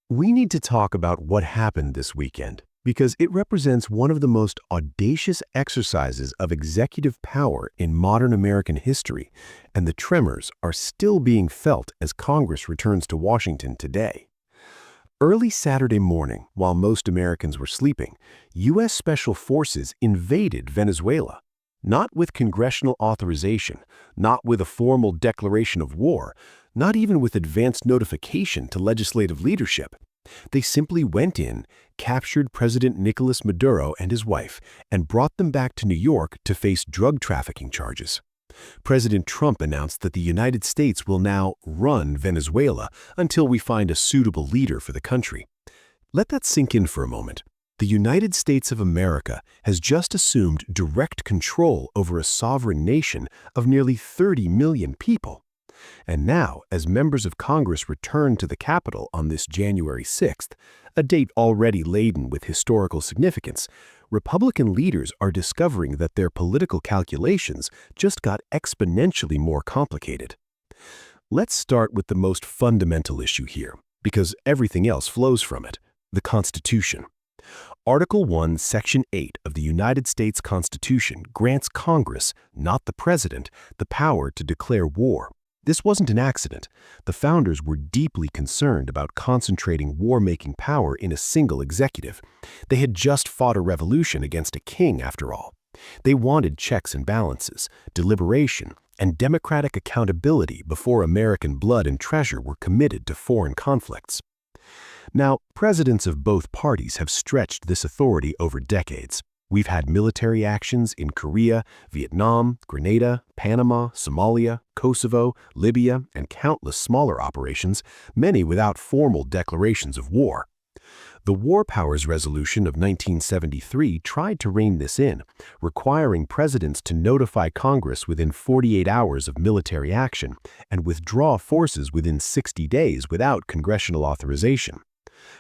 We need to talk about what happened this weekend because it represents one of the most audacious exercises of executive power in modern American history, and the tremors are still being felt as Congress returns to Washington today. Early Saturday morning, while most Americans were sleeping, U.S. Special Forces invaded Venezuela. Not with congressional authorization, not with a formal declaration of war, not even with advance notification to legislative leadership. They simply went in, captured President Nicolas Maduro and his wife, and brought them back to New York to face drug trafficking charges. President Trump announced that the United States will now run Venezuela until we find a suitable leader for the country. Let that sink in for a moment. The United States of America has just assumed direct control over a sovereign nation of nearly 30 million people. And now, as members of Congress return to the Capitol on this January 6th, a date already laden with historical significance, Republican leaders are discovering that their political calculations just got exponentially more complicated. Let's start with the most fundamental issue here, because everything else flows from it: the Constitution. Article 1, Section 8 of the United States Constitution grants Congress, not the President, the power to declare war. This wasn't an accident. The founders were deeply concerned about concentrating war-making power in a single executive. They had just fought a revolution against a king, after all. They wanted checks and balances, deliberation, and democratic accountability before American blood and treasure were committed to foreign conflicts. Now, presidents of both parties have stretched this authority over decades. We've had military actions in Korea, Vietnam, Grenada, Panama, Somalia, Kosovo, Libya, and countless smaller operations, many without formal declarations of war. The War Powers Resolution of 1973 tried to rein this in, requiring presidents to notify Congress within 48 hours of military action and withdraw forces within 60 days without congressional authorization.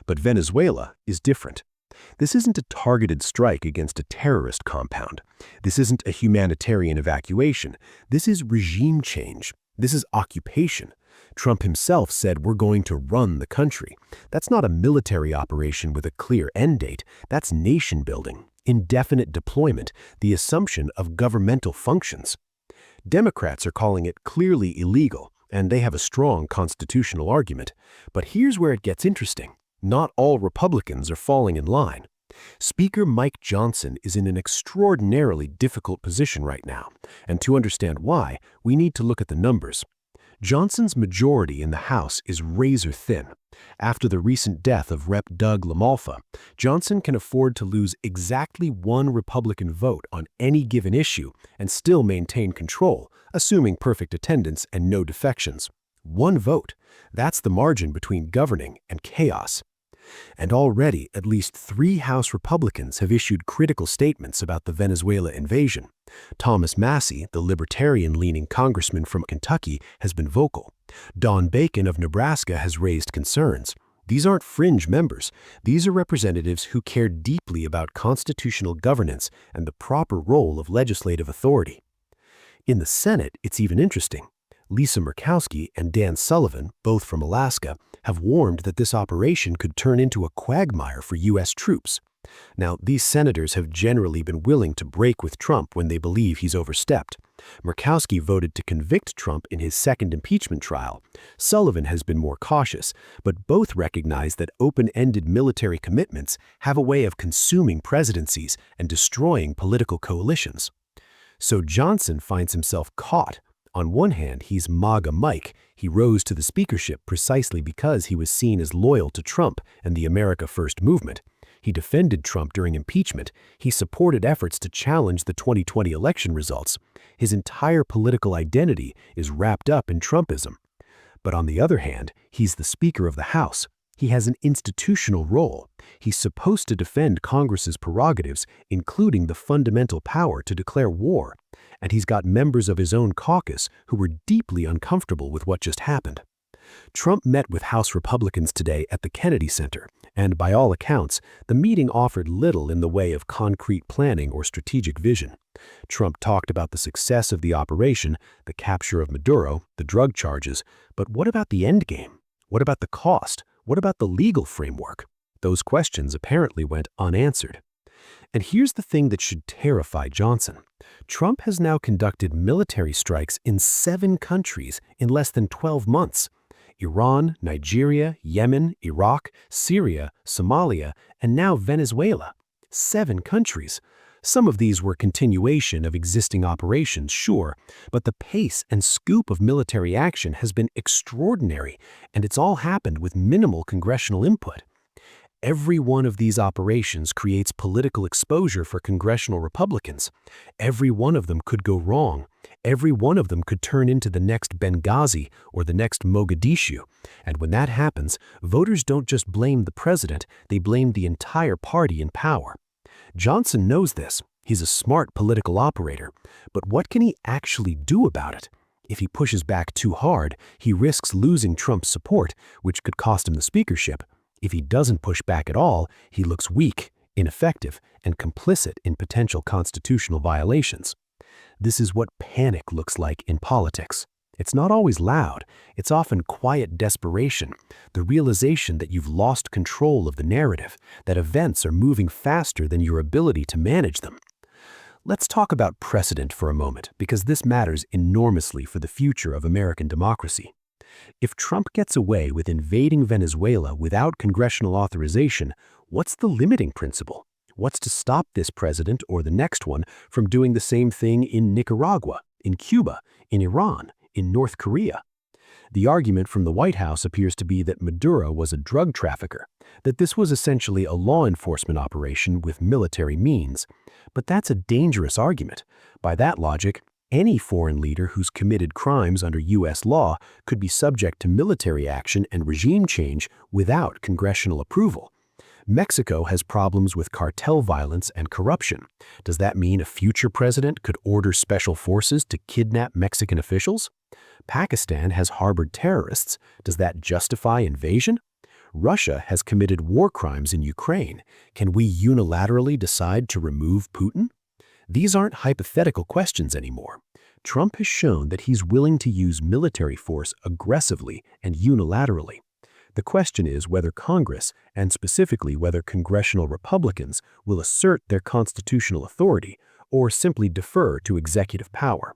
But Venezuela is different. This isn't a targeted strike against a terrorist compound. This isn't a humanitarian evacuation. This is regime change. This is occupation. Trump himself said we're going to run the country. That's not a military operation with a clear end date. That's nation building, indefinite deployment, the assumption of governmental functions. Democrats are calling it clearly illegal, and they have a strong constitutional argument. But here's where it gets interesting. Not all Republicans are falling in line. Speaker Mike Johnson is in an extraordinarily difficult position right now, and to understand why, we need to look at the numbers. Johnson's majority in the House is razor thin. After the recent death of Rep. Doug LaMalfa, Johnson can afford to lose exactly one Republican vote on any given issue and still maintain control, assuming perfect attendance and no defections. One vote. That's the margin between governing and chaos. And already, at least 3 House Republicans have issued critical statements about the Venezuela invasion. Thomas Massie, the libertarian-leaning congressman from Kentucky, has been vocal. Don Bacon of Nebraska has raised concerns. These aren't fringe members. These are representatives who care deeply about constitutional governance and the proper role of legislative authority. In the Senate, it's even interesting. Lisa Murkowski and Dan Sullivan, both from Alaska, have warned that this operation could turn into a quagmire for U.S. troops. Now, these senators have generally been willing to break with Trump when they believe he's overstepped. Murkowski voted to convict Trump in his second impeachment trial. Sullivan has been more cautious, but both recognize that open-ended military commitments have a way of consuming presidencies and destroying political coalitions. So Johnson finds himself caught. On one hand, he's MAGA Mike. He rose to the speakership precisely because he was seen as loyal to Trump and the America First movement. He defended Trump during impeachment. He supported efforts to challenge the 2020 election results. His entire political identity is wrapped up in Trumpism. But on the other hand, he's the Speaker of the House. He has an institutional role. He's supposed to defend Congress's prerogatives, including the fundamental power to declare war. And he's got members of his own caucus who were deeply uncomfortable with what just happened. Trump met with House Republicans today at the Kennedy Center, and by all accounts, the meeting offered little in the way of concrete planning or strategic vision. Trump talked about the success of the operation, the capture of Maduro, the drug charges, but what about the endgame? What about the cost? What about the legal framework? Those questions apparently went unanswered. And here's the thing that should terrify Johnson. Trump has now conducted military strikes in 7 countries in less than 12 months. Iran, Nigeria, Yemen, Iraq, Syria, Somalia, and now Venezuela. 7 countries. Some of these were continuation of existing operations, sure, but the pace and scope of military action has been extraordinary, and it's all happened with minimal congressional input. Every one of these operations creates political exposure for congressional Republicans. Every one of them could go wrong. Every one of them could turn into the next Benghazi or the next Mogadishu. And when that happens, voters don't just blame the president, they blame the entire party in power. Johnson knows this. He's a smart political operator. But what can he actually do about it? If he pushes back too hard, he risks losing Trump's support, which could cost him the speakership. If he doesn't push back at all, he looks weak, ineffective, and complicit in potential constitutional violations. This is what panic looks like in politics. It's not always loud. It's often quiet desperation, the realization that you've lost control of the narrative, that events are moving faster than your ability to manage them. Let's talk about precedent for a moment, because this matters enormously for the future of American democracy. If Trump gets away with invading Venezuela without congressional authorization, what's the limiting principle? What's to stop this president or the next one from doing the same thing in Nicaragua, in Cuba, in Iran, in North Korea? The argument from the White House appears to be that Maduro was a drug trafficker, that this was essentially a law enforcement operation with military means. But that's a dangerous argument. By that logic, any foreign leader who's committed crimes under U.S. law could be subject to military action and regime change without congressional approval. Mexico has problems with cartel violence and corruption. Does that mean a future president could order special forces to kidnap Mexican officials? Pakistan has harbored terrorists. Does that justify invasion? Russia has committed war crimes in Ukraine. Can we unilaterally decide to remove Putin? These aren't hypothetical questions anymore. Trump has shown that he's willing to use military force aggressively and unilaterally. The question is whether Congress, and specifically whether congressional Republicans, will assert their constitutional authority or simply defer to executive power.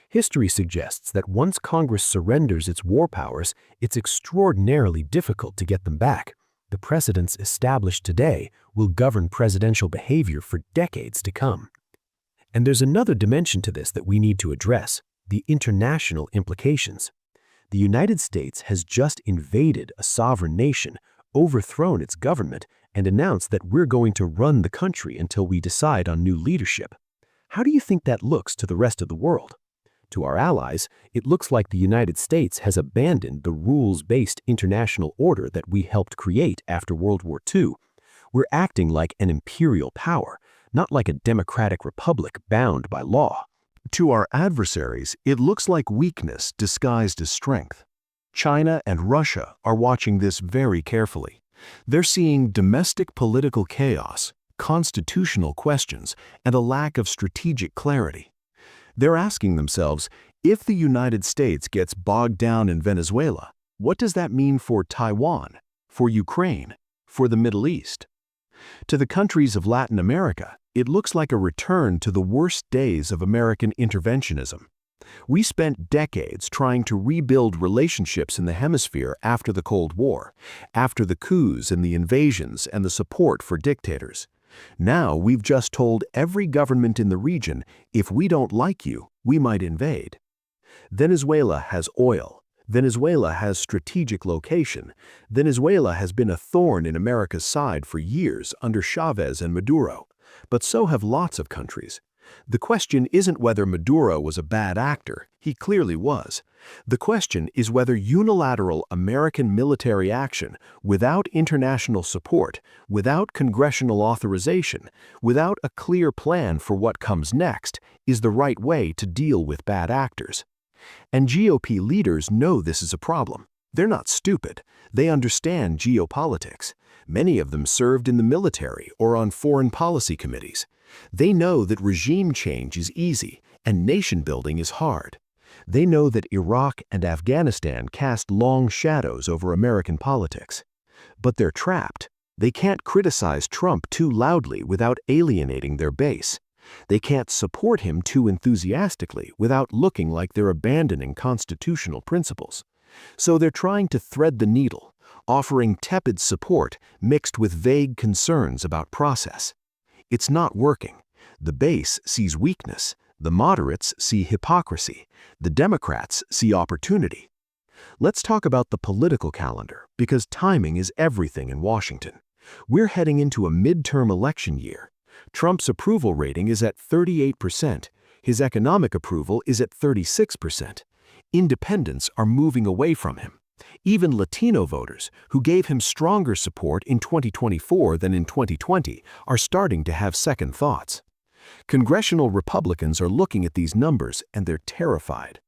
History suggests that once Congress surrenders its war powers, it's extraordinarily difficult to get them back. The precedents established today will govern presidential behavior for decades to come. And there's another dimension to this that we need to address: the international implications. The United States has just invaded a sovereign nation, overthrown its government, and announced that we're going to run the country until we decide on new leadership. How do you think that looks to the rest of the world? To our allies, it looks like the United States has abandoned the rules-based international order that we helped create after World War II. We're acting like an imperial power, not like a democratic republic bound by law. To our adversaries, it looks like weakness disguised as strength. China and Russia are watching this very carefully. They're seeing domestic political chaos, constitutional questions, and a lack of strategic clarity. They're asking themselves, if the United States gets bogged down in Venezuela, what does that mean for Taiwan, for Ukraine, for the Middle East? To the countries of Latin America, it looks like a return to the worst days of American interventionism. We spent decades trying to rebuild relationships in the hemisphere after the Cold War, after the coups and the invasions and the support for dictators. Now we've just told every government in the region, if we don't like you, we might invade. Venezuela has oil. Venezuela has strategic location. Venezuela has been a thorn in America's side for years under Chavez and Maduro. But so have lots of countries. The question isn't whether Maduro was a bad actor. He clearly was. The question is whether unilateral American military action, without international support, without congressional authorization, without a clear plan for what comes next, is the right way to deal with bad actors. And GOP leaders know this is a problem. They're not stupid. They understand geopolitics. Many of them served in the military or on foreign policy committees. They know that regime change is easy and nation building is hard. They know that Iraq and Afghanistan cast long shadows over American politics. But they're trapped. They can't criticize Trump too loudly without alienating their base. They can't support him too enthusiastically without looking like they're abandoning constitutional principles. So they're trying to thread the needle, offering tepid support mixed with vague concerns about process. It's not working. The base sees weakness. The moderates see hypocrisy. The Democrats see opportunity. Let's talk about the political calendar, because timing is everything in Washington. We're heading into a midterm election year. Trump's approval rating is at 38%. His economic approval is at 36%. Independents are moving away from him. Even Latino voters, who gave him stronger support in 2024 than in 2020, are starting to have second thoughts. Congressional Republicans are looking at these numbers and they're terrified.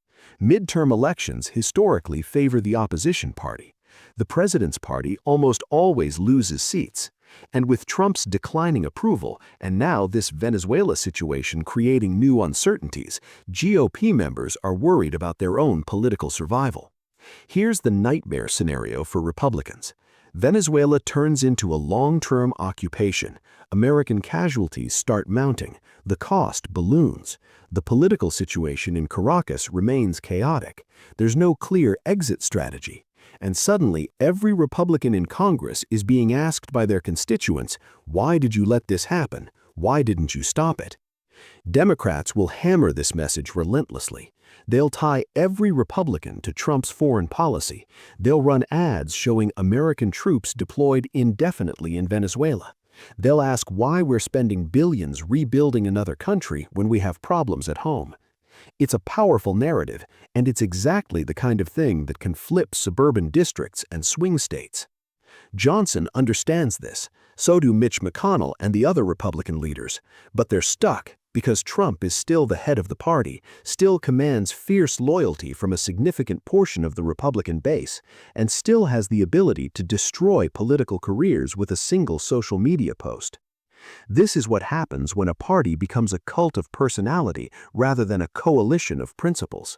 Midterm elections historically favor the opposition party. The president's party almost always loses seats. And with Trump's declining approval and now this Venezuela situation creating new uncertainties, GOP members are worried about their own political survival. Here's the nightmare scenario for Republicans. Venezuela turns into a long-term occupation. American casualties start mounting. The cost balloons. The political situation in Caracas remains chaotic. There's no clear exit strategy. And suddenly, every Republican in Congress is being asked by their constituents, why did you let this happen? Why didn't you stop it? Democrats will hammer this message relentlessly. They'll tie every Republican to Trump's foreign policy. They'll run ads showing American troops deployed indefinitely in Venezuela. They'll ask why we're spending billions rebuilding another country when we have problems at home. It's a powerful narrative, and it's exactly the kind of thing that can flip suburban districts and swing states. Johnson understands this. So do Mitch McConnell and the other Republican leaders. But they're stuck because Trump is still the head of the party, still commands fierce loyalty from a significant portion of the Republican base, and still has the ability to destroy political careers with a single social media post. This is what happens when a party becomes a cult of personality rather than a coalition of principles.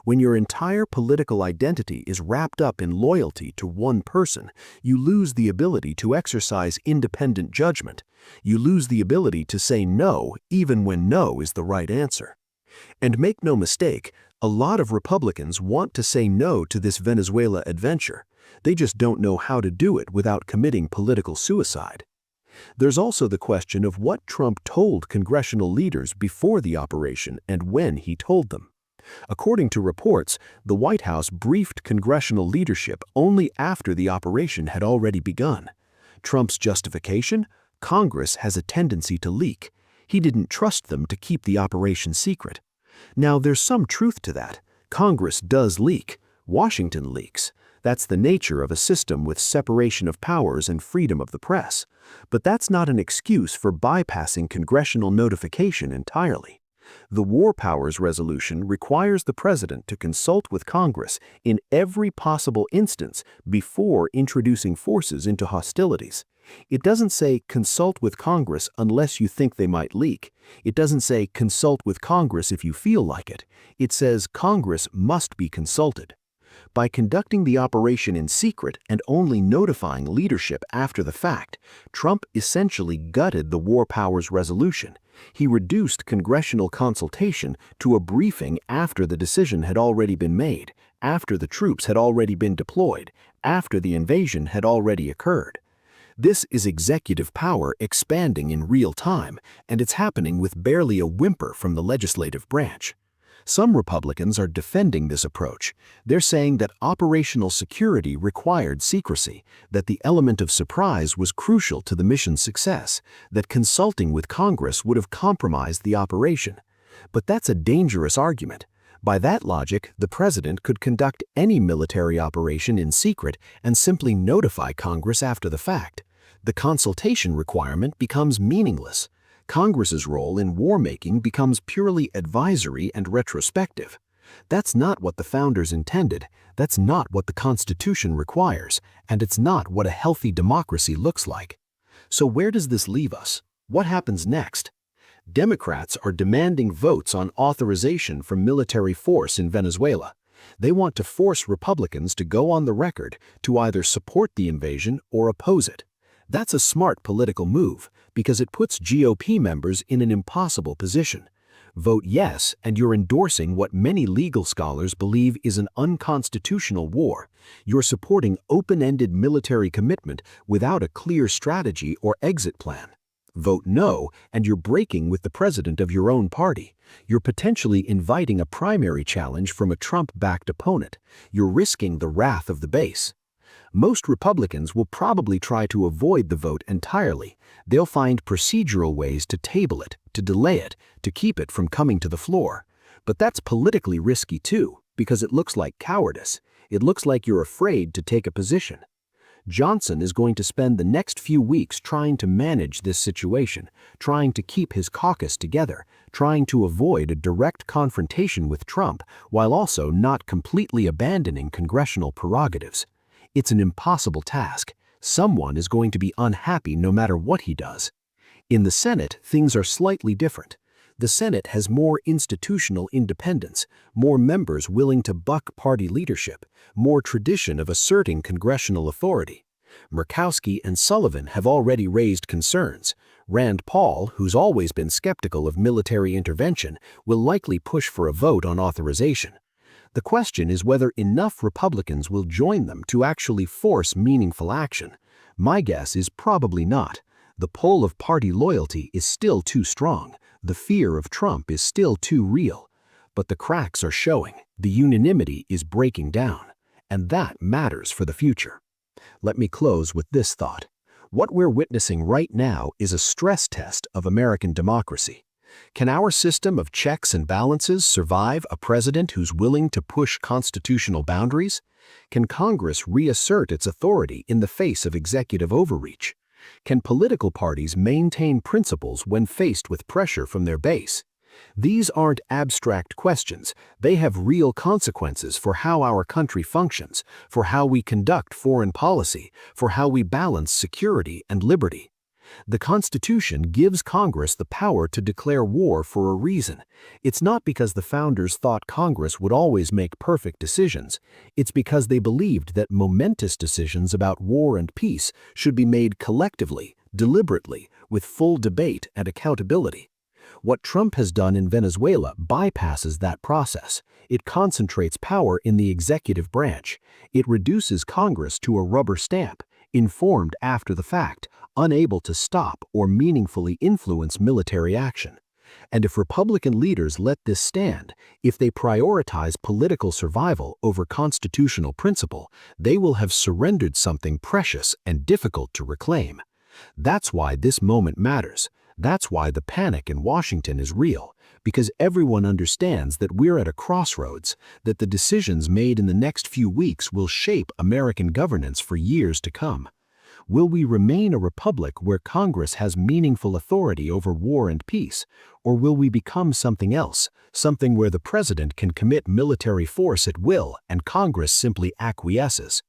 When your entire political identity is wrapped up in loyalty to one person, you lose the ability to exercise independent judgment. You lose the ability to say no, even when no is the right answer. And make no mistake, a lot of Republicans want to say no to this Venezuela adventure. They just don't know how to do it without committing political suicide. There's also the question of what Trump told congressional leaders before the operation and when he told them. According to reports, the White House briefed congressional leadership only after the operation had already begun. Trump's justification? Congress has a tendency to leak. He didn't trust them to keep the operation secret. Now, there's some truth to that. Congress does leak. Washington leaks. That's the nature of a system with separation of powers and freedom of the press. But that's not an excuse for bypassing congressional notification entirely. The War Powers Resolution requires the president to consult with Congress in every possible instance before introducing forces into hostilities. It doesn't say consult with Congress unless you think they might leak. It doesn't say consult with Congress if you feel like it. It says Congress must be consulted. By conducting the operation in secret and only notifying leadership after the fact, Trump essentially gutted the War Powers Resolution. He reduced congressional consultation to a briefing after the decision had already been made, after the troops had already been deployed, after the invasion had already occurred. This is executive power expanding in real time, and it's happening with barely a whimper from the legislative branch. Some Republicans are defending this approach. They're saying that operational security required secrecy, that the element of surprise was crucial to the mission's success, that consulting with Congress would have compromised the operation. But that's a dangerous argument. By that logic, the president could conduct any military operation in secret and simply notify Congress after the fact. The consultation requirement becomes meaningless. Congress's role in war-making becomes purely advisory and retrospective. That's not what the founders intended, that's not what the Constitution requires, and it's not what a healthy democracy looks like. So where does this leave us? What happens next? Democrats are demanding votes on authorization for military force in Venezuela. They want to force Republicans to go on the record to either support the invasion or oppose it. That's a smart political move because it puts GOP members in an impossible position. Vote yes, and you're endorsing what many legal scholars believe is an unconstitutional war. You're supporting open-ended military commitment without a clear strategy or exit plan. Vote no, and you're breaking with the president of your own party. You're potentially inviting a primary challenge from a Trump-backed opponent. You're risking the wrath of the base. Most Republicans will probably try to avoid the vote entirely. They'll find procedural ways to table it, to delay it, to keep it from coming to the floor. But that's politically risky too, because it looks like cowardice. It looks like you're afraid to take a position. Johnson is going to spend the next few weeks trying to manage this situation, trying to keep his caucus together, trying to avoid a direct confrontation with Trump while also not completely abandoning congressional prerogatives. It's an impossible task. Someone is going to be unhappy no matter what he does. In the Senate, things are slightly different. The Senate has more institutional independence, more members willing to buck party leadership, more tradition of asserting congressional authority. Murkowski and Sullivan have already raised concerns. Rand Paul, who's always been skeptical of military intervention, will likely push for a vote on authorization. The question is whether enough Republicans will join them to actually force meaningful action. My guess is probably not. The pull of party loyalty is still too strong. The fear of Trump is still too real. But the cracks are showing. The unanimity is breaking down. And that matters for the future. Let me close with this thought. What we're witnessing right now is a stress test of American democracy. Can our system of checks and balances survive a president who's willing to push constitutional boundaries? Can Congress reassert its authority in the face of executive overreach? Can political parties maintain principles when faced with pressure from their base? These aren't abstract questions. They have real consequences for how our country functions, for how we conduct foreign policy, for how we balance security and liberty. The Constitution gives Congress the power to declare war for a reason. It's not because the founders thought Congress would always make perfect decisions. It's because they believed that momentous decisions about war and peace should be made collectively, deliberately, with full debate and accountability. What Trump has done in Venezuela bypasses that process. It concentrates power in the executive branch. It reduces Congress to a rubber stamp, informed after the fact, unable to stop or meaningfully influence military action. And if Republican leaders let this stand, if they prioritize political survival over constitutional principle, they will have surrendered something precious and difficult to reclaim. That's why this moment matters. That's why the panic in Washington is real, because everyone understands that we're at a crossroads, that the decisions made in the next few weeks will shape American governance for years to come. Will we remain a republic where Congress has meaningful authority over war and peace, or will we become something else, something where the president can commit military force at will and Congress simply acquiesces?